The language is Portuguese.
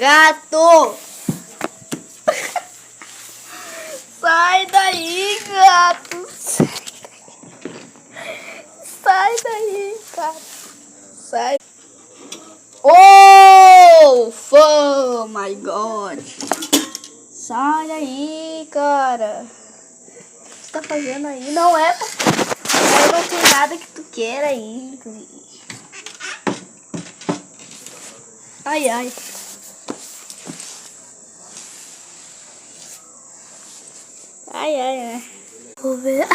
Gato! Sai daí, gato! Sai daí, gato! Sai! Oh my god! Sai daí, cara! O que você tá fazendo aí? Não é pra... Eu não tem nada que tu queira aí. Ai, ai. Ai, ai, ai. Vou ver.